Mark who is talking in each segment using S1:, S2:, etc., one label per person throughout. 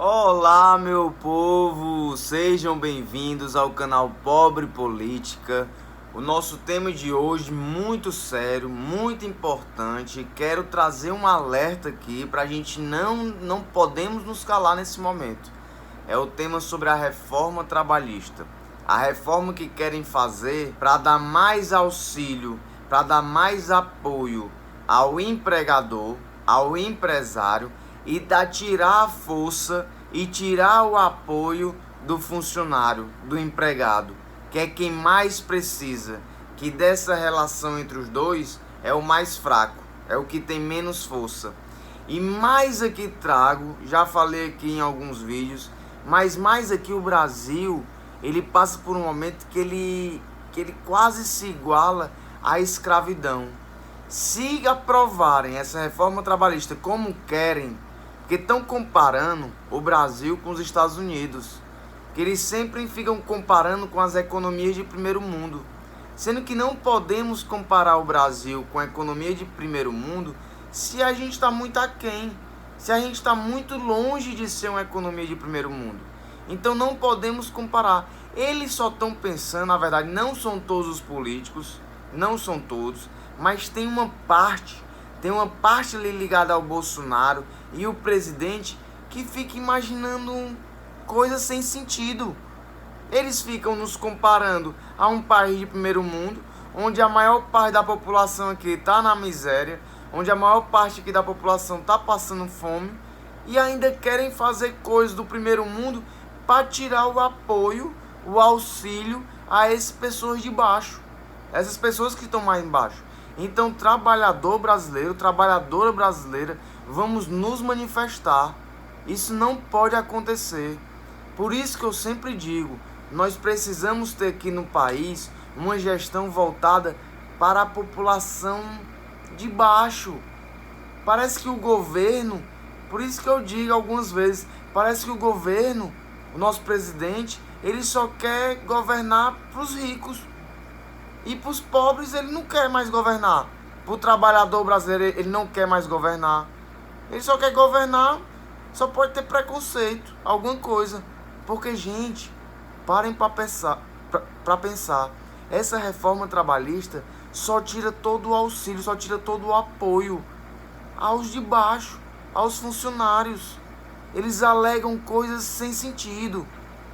S1: Olá, meu povo, sejam bem-vindos ao canal Pobre Política. O nosso tema de hoje muito sério, muito importante. Quero trazer um alerta aqui para a gente não podemos nos calar nesse momento. É o tema sobre a reforma trabalhista. A reforma que querem fazer para dar mais auxílio, para dar mais apoio ao empregador, ao empresário e tirar a força e tirar o apoio do funcionário, do empregado, que é quem mais precisa, que dessa relação entre os dois é o mais fraco, é o que tem menos força. E mais aqui trago, já falei aqui em alguns vídeos, mas mais aqui o Brasil, ele passa por um momento que ele quase se iguala à escravidão. Se aprovarem essa reforma trabalhista como querem, porque estão comparando o Brasil com os Estados Unidos, que eles sempre ficam comparando com as economias de primeiro mundo, sendo que não podemos comparar o Brasil com a economia de primeiro mundo se a gente está muito aquém, se a gente está muito longe de ser uma economia de primeiro mundo. Então não podemos comparar. Eles só estão pensando, na verdade, não são todos os políticos, não são todos, mas tem uma parte ali ligada ao Bolsonaro e o presidente que fica imaginando coisas sem sentido. Eles ficam nos comparando a um país de primeiro mundo, onde a maior parte da população aqui está na miséria, onde a maior parte aqui da população está passando fome, e ainda querem fazer coisas do primeiro mundo para tirar o apoio, o auxílio a essas pessoas de baixo, essas pessoas que estão mais embaixo. Então, trabalhador brasileiro, trabalhadora brasileira, vamos nos manifestar. Isso não pode acontecer. Por isso que eu sempre digo, nós precisamos ter aqui no país uma gestão voltada para a população de baixo. Parece que o governo, por isso que eu digo algumas vezes, parece que o governo, o nosso presidente, ele só quer governar para os ricos. E para os pobres ele não quer mais governar. Para o trabalhador brasileiro ele não quer mais governar. Ele só quer governar, só pode ter preconceito, alguma coisa. Porque, gente, parem para pensar. Essa reforma trabalhista só tira todo o auxílio, só tira todo o apoio aos de baixo, aos funcionários. Eles alegam coisas sem sentido,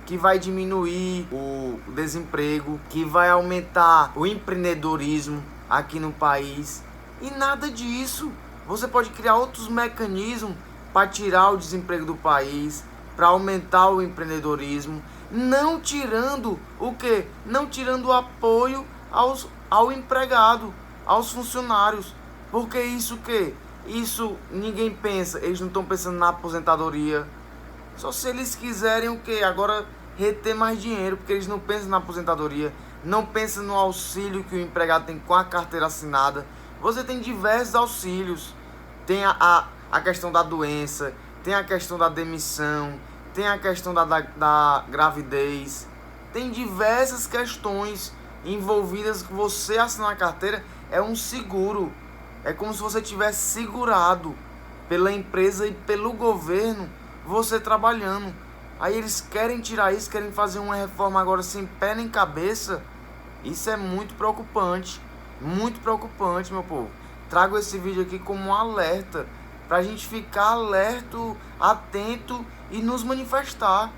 S1: que vai diminuir o desemprego, que vai aumentar o empreendedorismo aqui no país. E nada disso. Você pode criar outros mecanismos para tirar o desemprego do país, para aumentar o empreendedorismo, não tirando o quê? Não tirando o apoio ao empregado, aos funcionários. Porque isso o quê? Isso ninguém pensa, eles não estão pensando na aposentadoria. Só se eles quiserem o quê? Agora reter mais dinheiro, porque eles não pensam na aposentadoria, não pensam no auxílio que o empregado tem com a carteira assinada. Você tem diversos auxílios. Tem a questão da doença, tem a questão da demissão, tem a questão da gravidez. Tem diversas questões envolvidas que você assinar a carteira é um seguro. É como se você tivesse segurado pela empresa e pelo governo, você trabalhando. Aí eles querem tirar isso, querem fazer uma reforma agora sem pé nem cabeça. Isso é muito preocupante, meu povo. Trago esse vídeo aqui como um alerta, pra gente ficar alerto, atento e nos manifestar.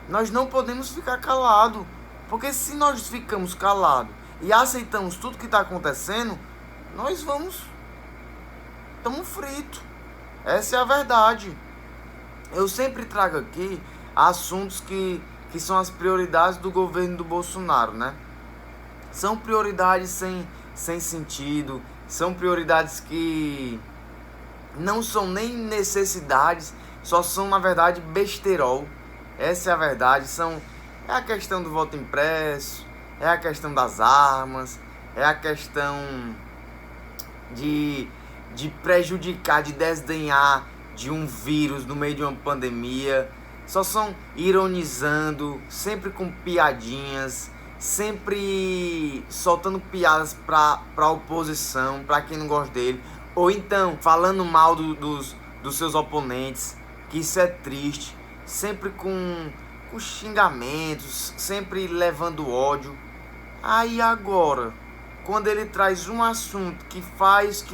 S1: Nós não podemos ficar calado, porque se nós ficamos calados e aceitamos tudo que está acontecendo, nós estamos fritos. Essa é a verdade. Eu sempre trago aqui assuntos que são as prioridades do governo do Bolsonaro, né? São prioridades sem sentido, são prioridades que não são nem necessidades, só são, na verdade, besterol. Essa é a verdade. É a questão do voto impresso, é a questão das armas, é a questão de prejudicar, de desdenhar de um vírus no meio de uma pandemia. Só são ironizando, sempre com piadinhas, sempre soltando piadas pra oposição, pra quem não gosta dele, ou então falando mal dos seus oponentes, que isso é triste. sempre com xingamentos, sempre levando ódio. Aí agora, quando ele traz um assunto que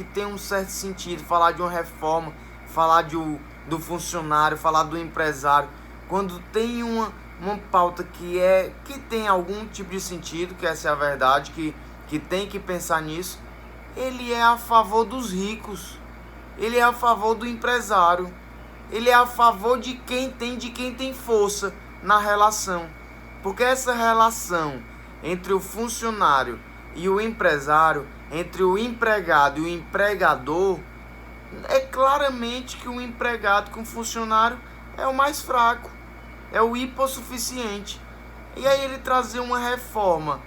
S1: tem um certo sentido, falar de uma reforma, falar do funcionário, falar do empresário, quando tem uma pauta que tem algum tipo de sentido, que essa é a verdade, que tem que pensar nisso, ele é a favor dos ricos, ele é a favor do empresário, ele é a favor de quem tem força na relação. Porque essa relação entre o funcionário e o empresário, entre o empregado e o empregador, é claramente que o empregado com o funcionário é o mais fraco, é o hipossuficiente. E aí ele trazer uma reforma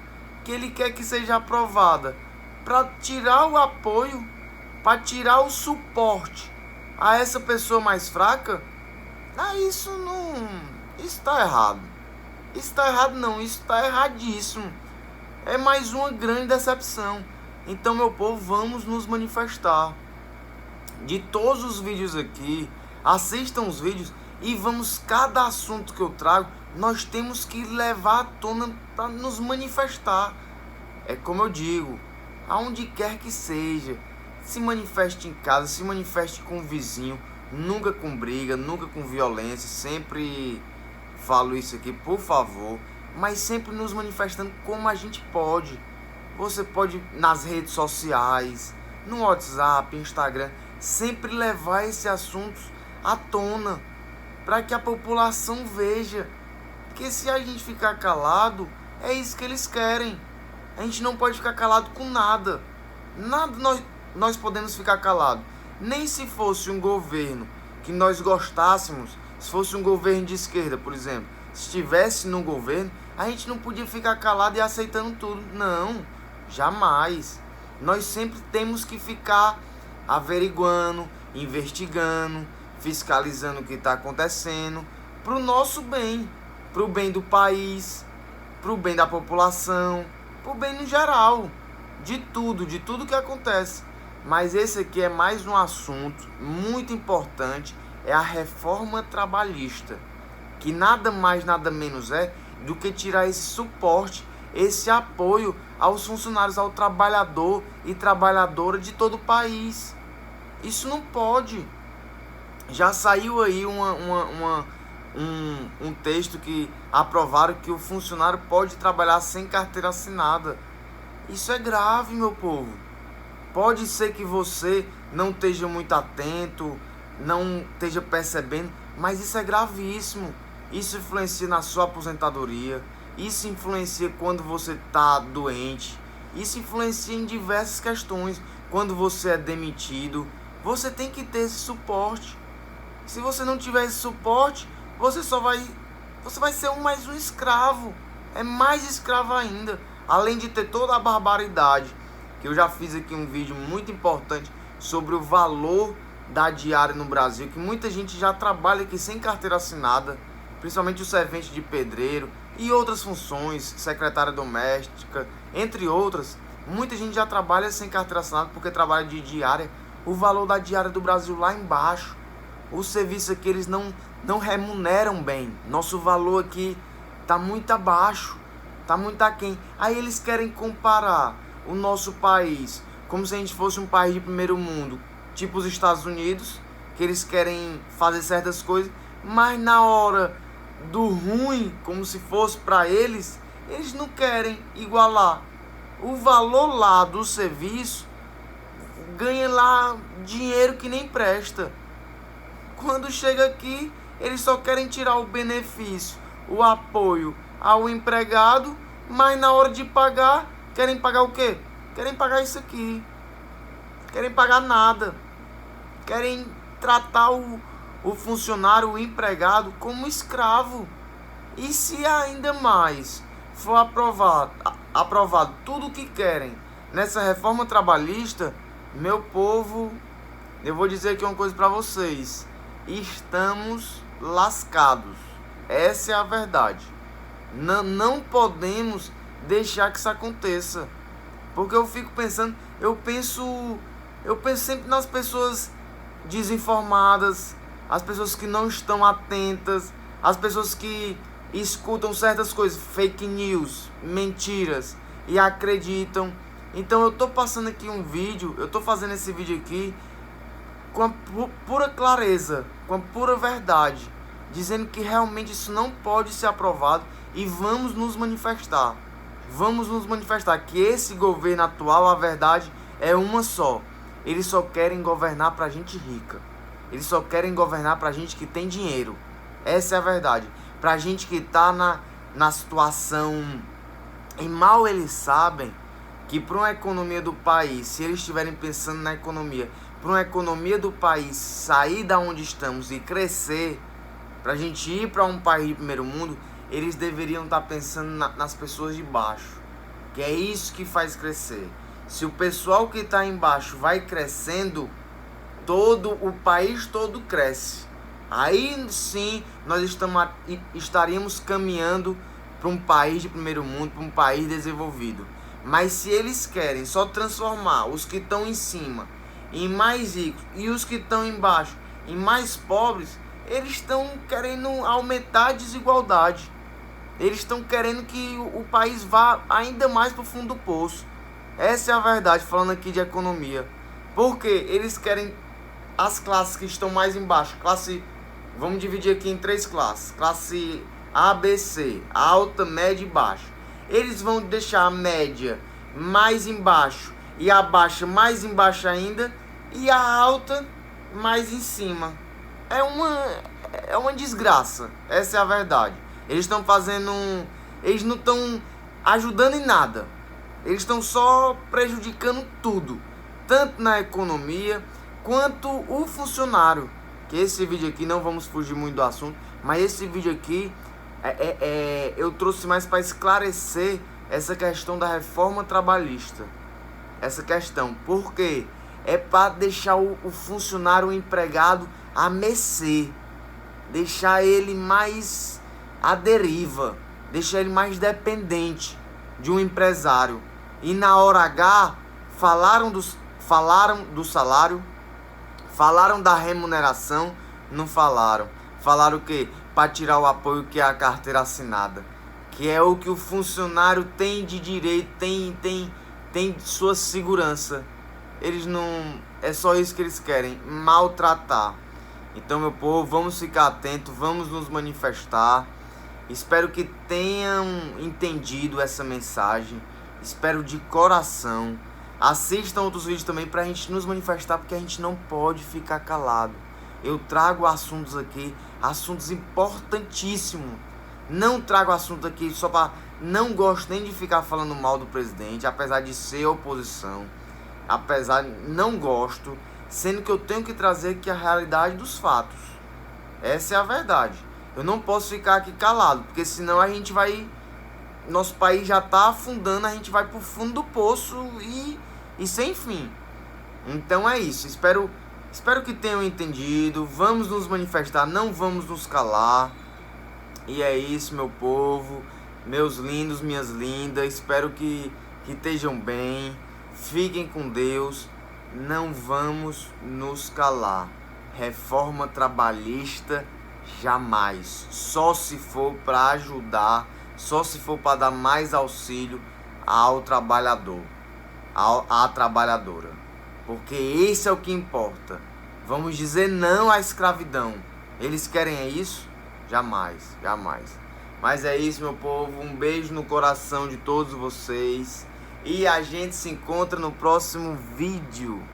S1: que ele quer que seja aprovada para tirar o apoio, para tirar o suporte a essa pessoa mais fraca, isso está errado. Isso está errado não, isso está erradíssimo. É mais uma grande decepção. Então, meu povo, vamos nos manifestar. De todos os vídeos aqui, assistam os vídeos e vamos, cada assunto que eu trago, nós temos que levar à tona para nos manifestar. É como eu digo, aonde quer que seja, se manifeste em casa, se manifeste com o vizinho, nunca com briga, nunca com violência, sempre falo isso aqui, por favor, mas sempre nos manifestando como a gente pode. Você pode nas redes sociais, no WhatsApp, Instagram, sempre levar esse assunto à tona, para que a população veja que se a gente ficar calado, é isso que eles querem. A gente não pode ficar calado com nada. Nada nós podemos ficar calado. Nem se fosse um governo que nós gostássemos, se fosse um governo de esquerda, por exemplo, se estivesse no governo, a gente não podia ficar calado e aceitando tudo. Não, jamais. Nós sempre temos que ficar averiguando, investigando, fiscalizando o que está acontecendo, para o nosso bem, para o bem do país, para o bem da população, para o bem no geral, de tudo que acontece. Mas esse aqui é mais um assunto muito importante, é a reforma trabalhista, que nada mais, nada menos é do que tirar esse suporte, esse apoio aos funcionários, ao trabalhador e trabalhadora de todo o país. Isso não pode. Já saiu aí um texto que aprovaram que o funcionário pode trabalhar sem carteira assinada. Isso é grave, meu povo. Pode ser que você não esteja muito atento, não esteja percebendo, mas isso é gravíssimo. Isso influencia na sua aposentadoria, isso influencia quando você está doente, isso influencia em diversas questões. Quando você é demitido, você tem que ter esse suporte. Se você não tiver esse suporte, você vai ser mais um escravo. É mais escravo ainda. Além de ter toda a barbaridade, que eu já fiz aqui um vídeo muito importante sobre o valor da diária no Brasil, que muita gente já trabalha aqui sem carteira assinada, principalmente o servente de pedreiro e outras funções, secretária doméstica, entre outras. Muita gente já trabalha sem carteira assinada porque trabalha de diária. O valor da diária do Brasil lá embaixo. O serviço aqui eles não remuneram bem. Nosso valor aqui está muito abaixo, está muito aquém. Aí eles querem comparar o nosso país como se a gente fosse um país de primeiro mundo, tipo os Estados Unidos, que eles querem fazer certas coisas, mas na hora do ruim, como se fosse para eles não querem igualar. O valor lá do serviço ganha lá dinheiro que nem presta. Quando chega aqui, eles só querem tirar o benefício, o apoio ao empregado, mas na hora de pagar, querem pagar o quê? Querem pagar isso aqui. Querem pagar nada. Querem tratar o funcionário, o empregado, como escravo. E se ainda mais for aprovado tudo o que querem nessa reforma trabalhista, meu povo, eu vou dizer aqui uma coisa para vocês. Estamos lascados. Essa é a verdade. Não podemos deixar que isso aconteça. Porque eu fico pensando, eu penso sempre nas pessoas desinformadas, as pessoas que não estão atentas, as pessoas que escutam certas coisas, fake news, mentiras, e acreditam. Então eu tô passando aqui um vídeo, eu tô fazendo esse vídeo aqui com a pura clareza, com a pura verdade, dizendo que realmente isso não pode ser aprovado, e vamos nos manifestar. Vamos nos manifestar que esse governo atual, a verdade é uma só. Eles só querem governar pra gente rica. Eles só querem governar pra gente que tem dinheiro. Essa é a verdade. Pra gente que tá na situação... E mal eles sabem que para uma economia do país, se eles estiverem pensando na economia, para uma economia do país sair da onde estamos e crescer, pra gente ir para um país de primeiro mundo, eles deveriam estar pensando nas pessoas de baixo. Que é isso que faz crescer. Se o pessoal que está embaixo vai crescendo, o país todo cresce. Aí sim nós estaríamos caminhando para um país de primeiro mundo, para um país desenvolvido. Mas se eles querem só transformar os que estão em cima em mais ricos e os que estão embaixo em mais pobres, eles estão querendo aumentar a desigualdade. Eles estão querendo que o país vá ainda mais para o fundo do poço. Essa é a verdade, falando aqui de economia. Porque eles querem as classes que estão mais embaixo. Vamos dividir aqui em 3 classes. Classe A, B, C. Alta, média e baixa. Eles vão deixar a média mais embaixo e a baixa mais embaixo ainda, e a alta mais em cima. É uma desgraça. Essa é a verdade. Eles estão fazendo eles não estão ajudando em nada. Eles estão só prejudicando tudo, tanto na economia quanto o funcionário. Que esse vídeo aqui, não vamos fugir muito do assunto, mas esse vídeo aqui eu trouxe mais para esclarecer essa questão da reforma trabalhista. Essa questão, porque é para deixar o funcionário, o empregado, a mercê, deixar ele mais à deriva, deixar ele mais dependente de um empresário. E na hora H, falaram do salário, falaram da remuneração, não falaram. Falaram o quê? Para tirar o apoio, que é a carteira assinada, que é o que o funcionário tem de direito, tem sua segurança. Eles não... É só isso que eles querem, maltratar. Então, meu povo, vamos ficar atentos, vamos nos manifestar. Espero que tenham entendido essa mensagem. Espero de coração. Assistam outros vídeos também pra gente nos manifestar, porque a gente não pode ficar calado. Eu trago assuntos aqui, assuntos importantíssimos. Não trago assunto aqui só pra... Não gosto nem de ficar falando mal do presidente, apesar de ser oposição. Não gosto, sendo que eu tenho que trazer aqui a realidade dos fatos. Essa é a verdade. Eu não posso ficar aqui calado, porque senão a gente vai... Nosso país já tá afundando, a gente vai pro fundo do poço e sem fim. Então é isso, espero que tenham entendido. Vamos nos manifestar, não vamos nos calar. E é isso, meu povo, meus lindos, minhas lindas. Espero que estejam bem. Fiquem com Deus. Não vamos nos calar. Reforma trabalhista, jamais. Só se for para ajudar, só se for para dar mais auxílio ao trabalhador, à trabalhadora. Porque esse é o que importa. Vamos dizer não à escravidão. Eles querem isso? Jamais, jamais. Mas é isso, meu povo. Um beijo no coração de todos vocês. E a gente se encontra no próximo vídeo.